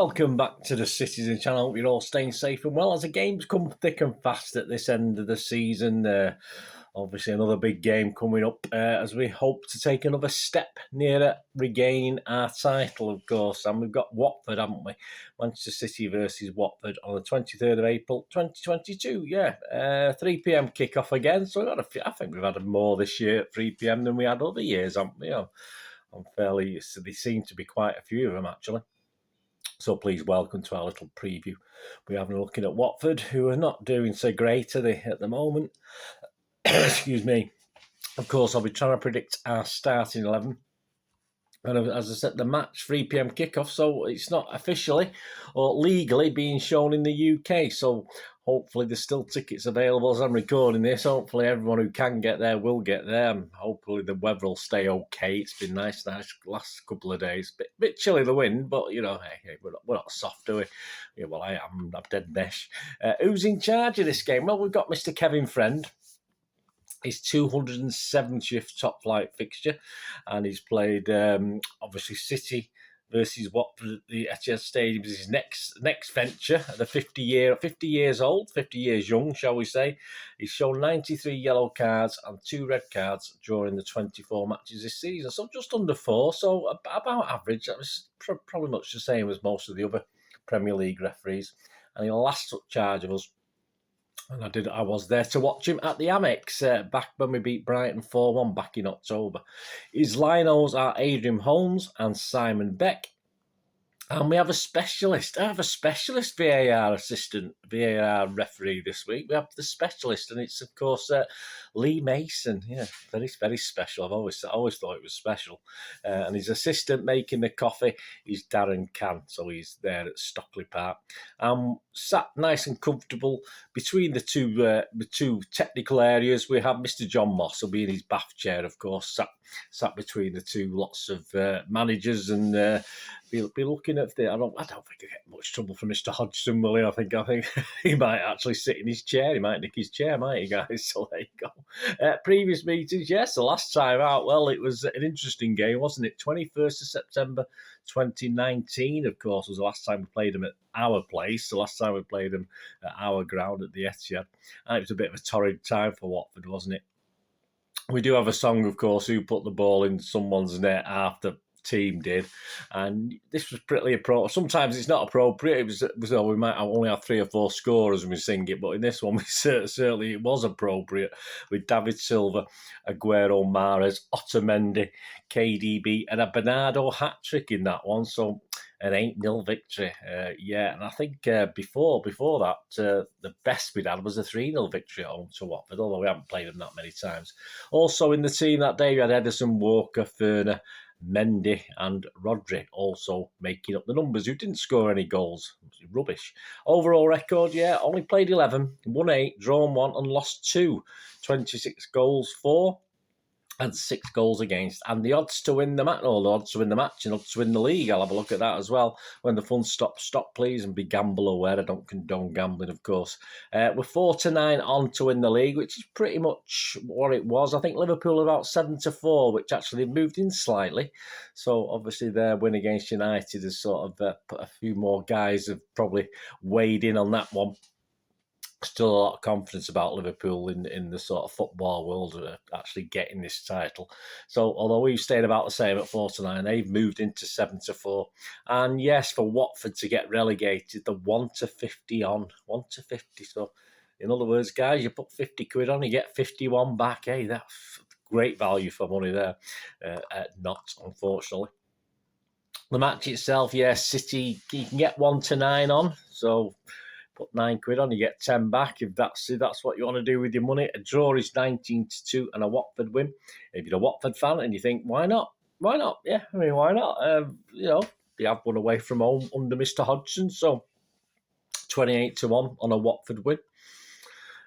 welcome back to the Citizen channel. Hope you're all staying safe and well as the games come thick and fast at this end of the season. Obviously another big game coming up as we hope to take another step nearer regaining our title, of course. And we've got Watford, haven't we? Manchester City versus Watford on the 23rd of April 2022. 3 p.m. kickoff again. So I think we've had more this year at 3 p.m. than we had other years, haven't we? They seem to be quite a few of them, actually. So please welcome to our little preview. We're having a look at Watford, who are not doing so great, are they, at the moment? Excuse me. Of course, I'll be trying to predict our starting 11. And as I said, the match, 3 p.m. kickoff, so it's not officially or legally being shown in the UK. So hopefully there's still tickets available as I'm recording this. Hopefully everyone who can get there will get there. And hopefully the weather will stay okay. It's been nice last couple of days. Bit chilly the wind, but, you know, hey, we're not soft, are we? Yeah, well, I am. I'm dead nesh. Who's in charge of this game? Well, we've got Mr. Kevin Friend. His 270th top flight fixture, and he's played obviously City versus Watford at the Etihad Stadium is his next venture. At the 50 years old, 50 years young, shall we say. He's shown 93 yellow cards and 2 red cards during the 24 matches this season, so just under 4, so about average. That was probably much the same as most of the other Premier League referees, and he last took charge of us. And I was there to watch him at the Amex back when we beat Brighton 4-1 back in October. His linos are Adrian Holmes and Simon Beck. And we have a specialist. I have a specialist VAR referee this week. We have the specialist, and it's, of course, Lee Mason. Yeah, very, very special. I always thought it was special. And his assistant making the coffee is Darren Cann, so he's there at Stockley Park. Sat nice and comfortable between the two technical areas. We have Mr. John Moss, who'll be in his bath chair, of course, sat between the two lots of managers, and be looking at I don't think he'll get much trouble from Mr. Hodgson, will he? I think he might actually sit in his chair. He might nick his chair, might he, guys? So there you go. Previous meetings, yes. The last time out, well, it was an interesting game, wasn't it? 21st of September 2019, of course, was the last time we played them at our place. The last time we played them at our ground at the Etihad. And it was a bit of a torrid time for Watford, wasn't it? We do have a song, of course, who put the ball in someone's net after team did, and this was pretty appropriate. Sometimes it's not appropriate. It was we might only have 3 or 4 scorers when we sing it, but in this one, certainly it was appropriate with David Silva, Aguero, Mahrez, Otamendi, KDB, and a Bernardo hat trick in that one. So an 8-0 victory. And I think before that, the best we'd had was a 3-0 victory at home to Watford, although we haven't played them that many times. Also in the team that day, we had Ederson, Walker, Ferner, Mendy and Rodri also making up the numbers, who didn't score any goals. Rubbish. Overall record, only played 11, won 8, drawn 1 and lost 2. 26 goals for and 6 goals against. And the odds to win the match, the odds to win the match and odds to win the league, I'll have a look at that as well. When the fun stops, stop please, and be gamble aware. I don't condone gambling, of course. We're 4-9 on to win the league, which is pretty much what it was. I think Liverpool are about 7-4, which actually moved in slightly. So obviously their win against United has sort of put a few more guys have probably weighed in on that one. Still a lot of confidence about Liverpool in the sort of football world of actually getting this title. So although we've stayed about the same at 4-9, they've moved into 7-4. And yes, for Watford to get relegated, the 1-50 on, 1-50. So in other words, guys, you put 50 quid on, you get 51 back. Hey, that's great value for money there. Not, unfortunately. The match itself, City, you can get 1-9 on. So put 9 quid on, you get 10 back if that's what you want to do with your money. A draw is 19-2 and a Watford win. If you're a Watford fan and you think, why not? Why not? Yeah, I mean, why not? They have one away from home under Mr. Hodgson, so 28-1 on a Watford win.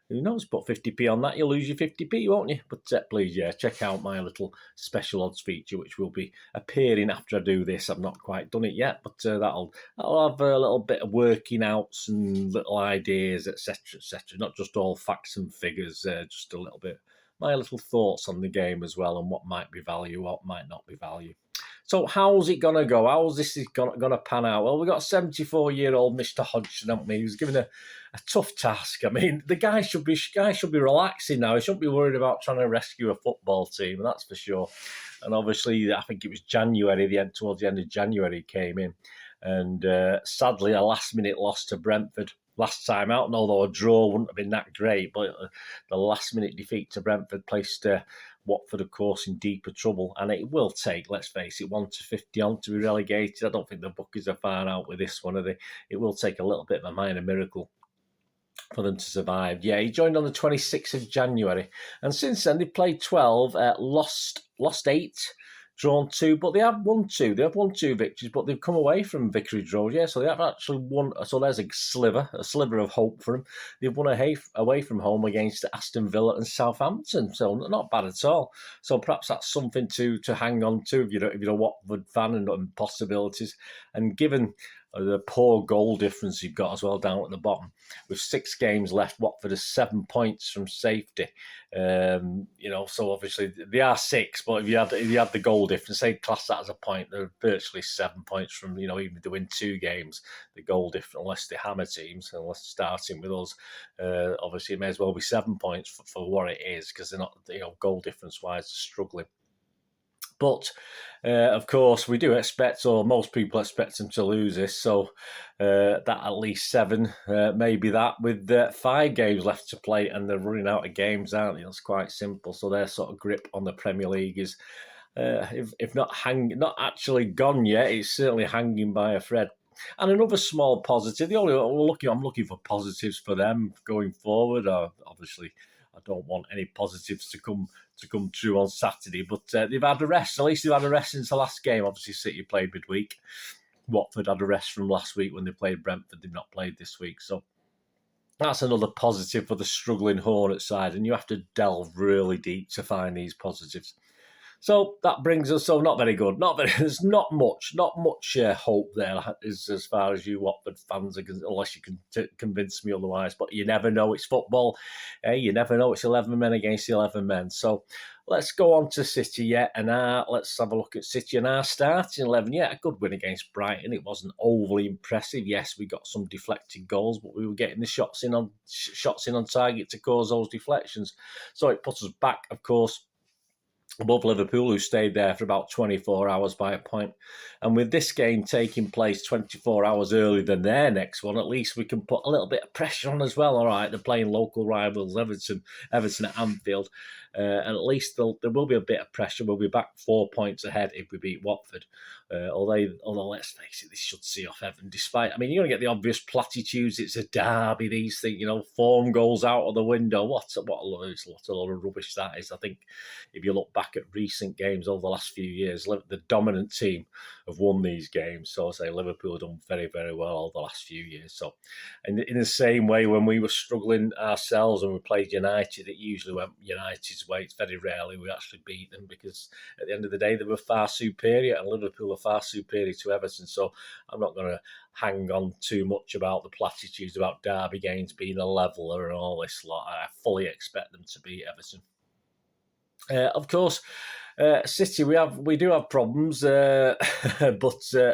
Who knows? Put 50p on that, you'll lose your 50p, won't you? But please, check out my little special odds feature, which will be appearing after I do this. I've not quite done it yet, but that'll have a little bit of working outs and little ideas, etc., etc. Not just all facts and figures, just a little bit my little thoughts on the game as well, and what might be value, what might not be value. So how's it going to go? How's this going to pan out? Well, we've got 74-year-old Mr. Hodgson, haven't we? Who's given a tough task. I mean, the guy should be relaxing now. He shouldn't be worried about trying to rescue a football team, that's for sure. And obviously, I think it was January, towards the end of January, he came in. And sadly, a last-minute loss to Brentford last time out. And although a draw wouldn't have been that great, but the last-minute defeat to Brentford placed Watford, of course, in deeper trouble. And it will take, let's face it, 1 to 50 on to be relegated. I don't think the bookies are far out with this one, are they? It will take a little bit of a minor miracle for them to survive. Yeah, he joined on the 26th of January. And since then, they've played 12, lost 8, drawn 2, but they have won 2. They have won 2 victories, but they've come away from victory draws. Yeah, so they have actually won. So there's a sliver of hope for them. They've won away from home against Aston Villa and Southampton, so not bad at all. So perhaps that's something to hang on to if you're a Watford fan and possibilities. And given the poor goal difference you've got as well down at the bottom, with 6 games left, Watford is 7 points from safety. So obviously they are 6, but if you had the goal difference, say class that as a point, they're virtually 7 points from, even if they win 2 games, the goal difference, unless they hammer teams, unless starting with us, obviously it may as well be 7 points for what it is, because they're not, goal difference wise, struggling. But, of course, we do expect, or most people expect them to lose this, so that at least 7, maybe that, with 5 games left to play, and they're running out of games, aren't they? That's quite simple. So their sort of grip on the Premier League is, if not actually gone yet, it's certainly hanging by a thread. And another small positive, I'm looking for positives for them going forward. Obviously, I don't want any positives to come true on Saturday, but they've had a rest. At least they've had a rest since the last game. Obviously, City played midweek. Watford had a rest from last week when they played Brentford. They've not played this week, so that's another positive for the struggling Hornets side. And you have to delve really deep to find these positives. So that brings us, not very good. There's not much hope there as far as you Watford fans are concerned, unless you can convince me otherwise. But you never know, it's football. You never know, it's 11 men against 11 men. So let's go on to City, and let's have a look at City and our starting 11. Yeah, a good win against Brighton. It wasn't overly impressive. Yes, we got some deflected goals, but we were getting the shots in on target to cause those deflections. So it puts us back, of course, above Liverpool, who stayed there for about 24 hours by a point. And with this game taking place 24 hours earlier than their next one, at least we can put a little bit of pressure on as well. All right, they're playing local rivals, Everton at Anfield. And at least there will be a bit of pressure. We'll be back 4 points ahead if we beat Watford. Although let's face it, this should see off Everton. You're going to get the obvious platitudes. It's a derby, these things, form goes out of the window. What a lot of rubbish that is. I think if you look back at recent games over the last few years, the dominant team have won these games. So I say Liverpool have done very, very well over the last few years. So, in the same way, when we were struggling ourselves and we played United, it usually went United's way. It's very rarely we actually beat them, because at the end of the day, they were far superior, and Liverpool are far superior to Everton. So I'm not going to hang on too much about the platitudes about derby games being a leveler and all this lot. I fully expect them to beat Everton. Of course, City, we do have problems, but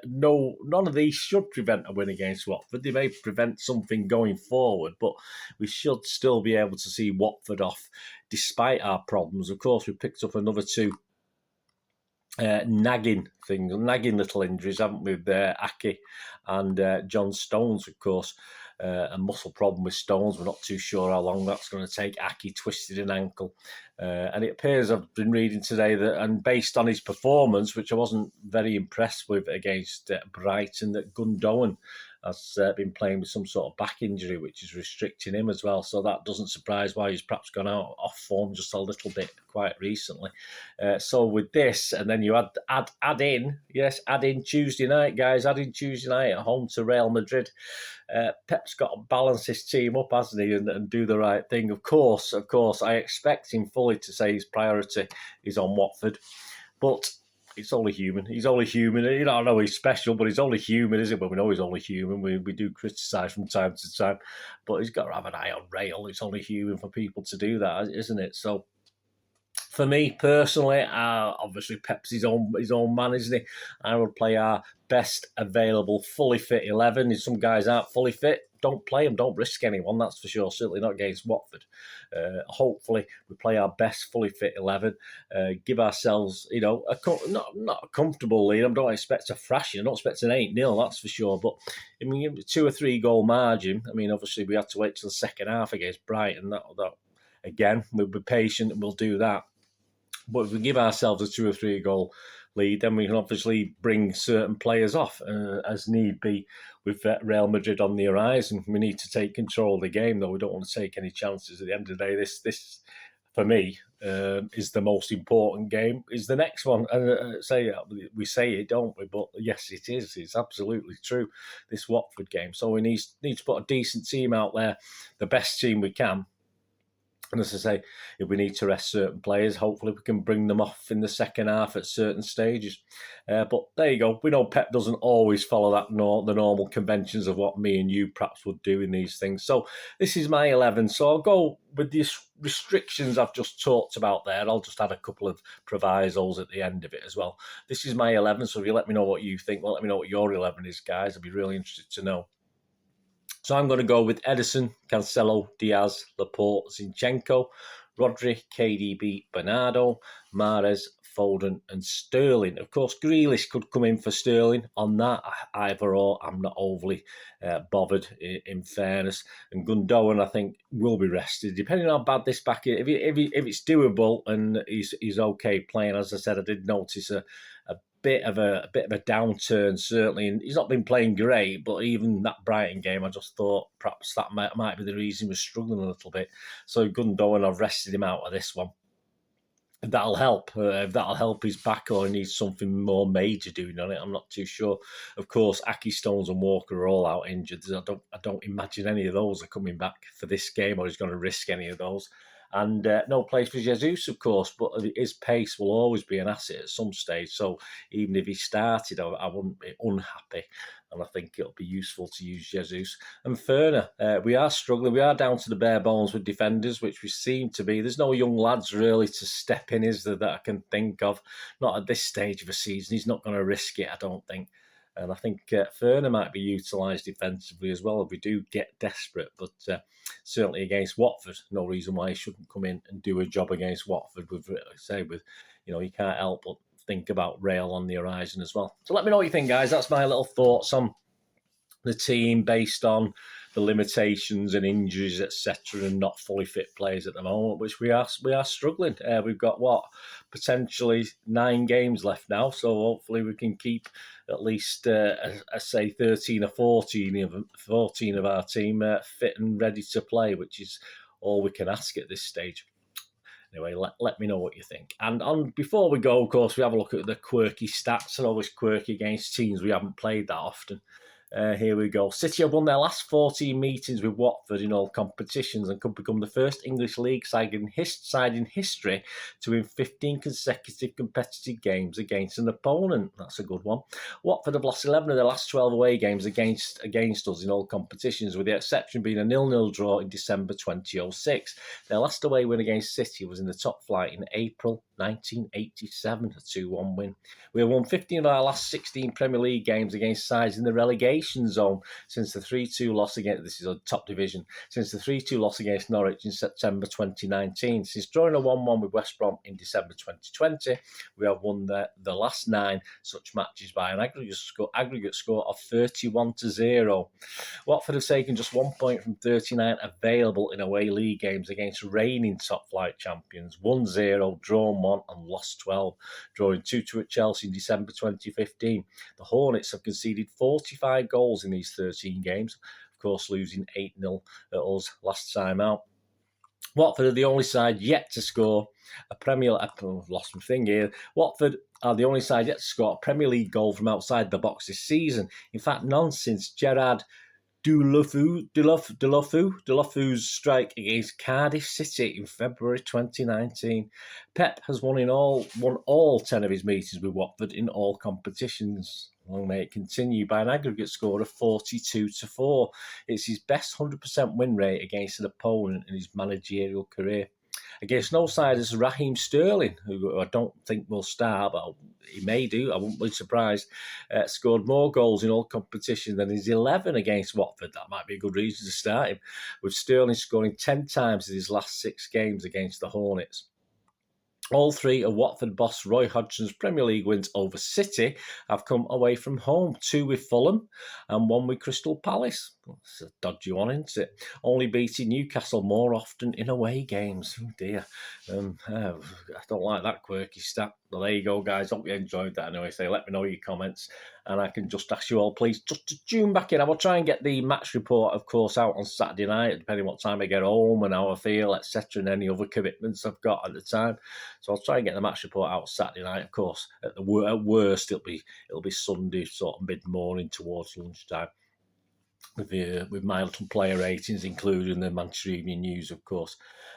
none of these should prevent a win against Watford. They may prevent something going forward, but we should still be able to see Watford off despite our problems. Of course, we picked up another 2 nagging little injuries, haven't we, with Aki and John Stones, of course. A muscle problem with Stones. We're not too sure how long that's going to take. Aki twisted an ankle. And it appears, I've been reading today, that, and based on his performance, which I wasn't very impressed with against Brighton, that Gundogan has been playing with some sort of back injury, which is restricting him as well. So that doesn't surprise why he's perhaps gone out off form just a little bit quite recently. So with this, and then you add in Tuesday night, guys. Add in Tuesday night at home to Real Madrid. Pep's got to balance his team up, hasn't he, and do the right thing. Of course, I expect him fully to say his priority is on Watford, but it's only human. He's only human. I know he's special, but he's only human, isn't it? Well, we know he's only human. We do criticise from time to time, but he's got to have an eye on Rail. It's only human for people to do that, isn't it? So For me personally, obviously Pep's his own man, isn't he? I would play our best available fully fit 11. If some guys aren't fully fit, don't play them. Don't risk anyone, that's for sure. Certainly not against Watford. Hopefully, we play our best fully fit 11. Give ourselves, not a comfortable lead. I don't expect a thrashing. I don't expect an 8-0, that's for sure. But, I mean, 2 or 3 goal margin. I mean, obviously, we had to wait till the second half against Brighton. That again, we'll be patient and we'll do that. But if we give ourselves a 2 or 3 goal lead, then we can obviously bring certain players off as need be. With Real Madrid on the horizon, we need to take control of the game, though we don't want to take any chances. At the end of the day, this for me is the most important game. Is the next one, and we say it, don't we? But yes, it is. It's absolutely true. This Watford game, so we need to put a decent team out there, the best team we can. And as I say, if we need to rest certain players, hopefully we can bring them off in the second half at certain stages. But there you go. We know Pep doesn't always follow the normal conventions of what me and you perhaps would do in these things. So this is my 11. So I'll go with the restrictions I've just talked about there. I'll just add a couple of provisos at the end of it as well. This is my 11. So if you let me know what you think, let me know what your 11 is, guys. I'd be really interested to know. So I'm going to go with Ederson, Cancelo, Diaz, Laporte, Zinchenko, Rodri, KDB, Bernardo, Mahrez, Foden and Sterling. Of course, Grealish could come in for Sterling on that. Either or, I'm not overly bothered in fairness. And Gundogan, I think, will be rested, depending on how bad this back is. If it's doable and he's okay playing, as I said, I did notice a bit of a downturn, certainly, and he's not been playing great. But even that Brighton game, I just thought perhaps that might be the reason he was struggling a little bit. So Gundogan, I've rested him out of this one. That'll help. If that'll help his back, or he needs something more major doing on it, I'm not too sure. Of course, Aki, Stones and Walker are all out injured. I don't imagine any of those are coming back for this game, or he's going to risk any of those. And no place for Jesus, of course, but his pace will always be an asset at some stage. So even if he started, I wouldn't be unhappy. And I think it'll be useful to use Jesus. And Ferner, we are struggling. We are down to the bare bones with defenders, which we seem to be. There's no young lads really to step in, is there, that I can think of? Not at this stage of the season. He's not going to risk it, I don't think. And I think Ferner might be utilised defensively as well if we do get desperate. But certainly against Watford, no reason why he shouldn't come in and do a job against Watford. You can't help but think about Real on the horizon as well. So let me know what you think, guys. That's my little thoughts on the team based on the limitations and injuries, etc., and not fully fit players at the moment, which we are struggling. We've got potentially 9 games left now, so hopefully we can keep at least, say, 13 or 14 of our team fit and ready to play, which is all we can ask at this stage. Anyway, let me know what you think. And before we go, of course, we have a look at the quirky stats. They're always quirky against teams we haven't played that often. Here we go. City have won their last 14 meetings with Watford in all competitions and could become the first English League side in history to win 15 consecutive competitive games against an opponent. That's a good one. Watford have lost 11 of their last 12 away games against us in all competitions, with the exception being a 0-0 draw in December 2006. Their last away win against City was in the top flight in April 1987, a 2-1 win. We have won 15 of our last 16 Premier League games against sides in the relegation zone since the 3-2 loss against, this is a top division, since the 3-2 loss against Norwich in September 2019. Since drawing a 1-1 with West Brom in December 2020, we have won the last 9 such matches by an aggregate score of 31-0. Watford have taken just 1 point from 39 available in away league games against reigning top flight champions, 1-0, drawn 1 and lost 12, drawing 2-2 at Chelsea in December 2015. The Hornets have conceded 45 goals in these 13 games, of course losing 8-0 at us last time out. Watford are the only side yet to score a Premier Watford are the only side yet to score a Premier League goal from outside the box this season. In fact, none since Gerard Deulofeu's strike against Cardiff City in February 2019. Pep has won all 10 of his meetings with Watford in all competitions. Long may it continue, by an aggregate score of 42-4. It's his best 100% win rate against an opponent in his managerial career. against no side as Raheem Sterling, who I don't think will start, but he may do. I wouldn't be surprised. Scored more goals in all competition than his 11 against Watford. That might be a good reason to start him, with Sterling scoring 10 times in his last 6 games against the Hornets. All 3 of Watford boss Roy Hodgson's Premier League wins over City have come away from home, 2 with Fulham and 1 with Crystal Palace. It's a dodgy one, isn't it? Only beating Newcastle more often in away games. Oh dear. I don't like that quirky stat. Well, there you go, guys. Hope you enjoyed that anyway. So let me know your comments, and I can just ask you all, please, just to tune back in. I will try and get the match report, of course, out on Saturday night, depending what time I get home and how I feel, etc., and any other commitments I've got at the time. So I'll try and get the match report out Saturday night. Of course, at worst, it'll be Sunday, sort of mid-morning towards lunchtime, with my little player ratings, including the Manchester Evening News, of course.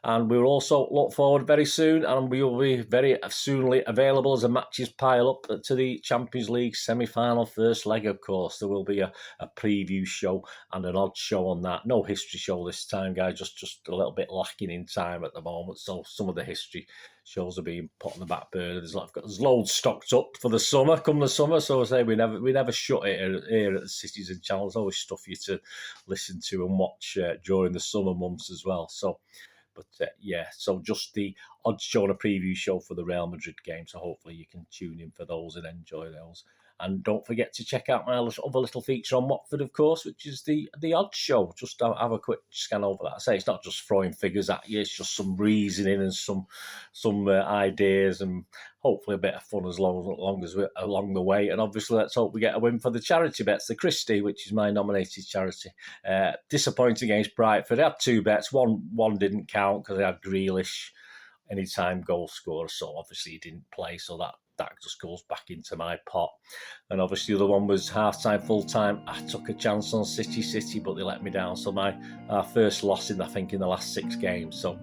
And we will also look forward very soon, and we will be very soonly available as the matches pile up to the Champions League semi-final first leg, of course. There will be a preview show and an odd show on that. No history show this time, guys, just a little bit lacking in time at the moment. So some of the history shows are being put on the back burner. There's loads stocked up for the summer, come the summer. So I say we never shut it here at the Citizen Channel. There's always stuff for you to listen to and watch during the summer months as well. So, but so just the odd show and a preview show for the Real Madrid game. So hopefully you can tune in for those and enjoy those. And don't forget to check out my other little feature on Watford, of course, which is the odd show. Just have a quick scan over that. I say it's not just throwing figures at you; it's just some reasoning and some ideas, and hopefully a bit of fun as long as we're along the way. And obviously, let's hope we get a win for the charity bets, the Christie, which is my nominated charity. Disappointing against Brightford. I had 2 bets. One didn't count because I had Grealish, anytime goal scorer, so obviously he didn't play. So that just goes back into my pot. And obviously the other one was half-time, full-time. I took a chance on City, but they let me down. So our first loss in the last 6 games. So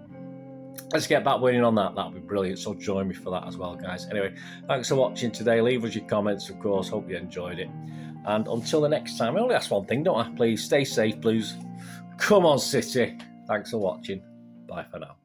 let's get back winning on that. That'll be brilliant. So join me for that as well, guys. Anyway, thanks for watching today. Leave us your comments, of course. Hope you enjoyed it. And until the next time, I only ask one thing, don't I? Please stay safe, Blues. Come on, City. Thanks for watching. Bye for now.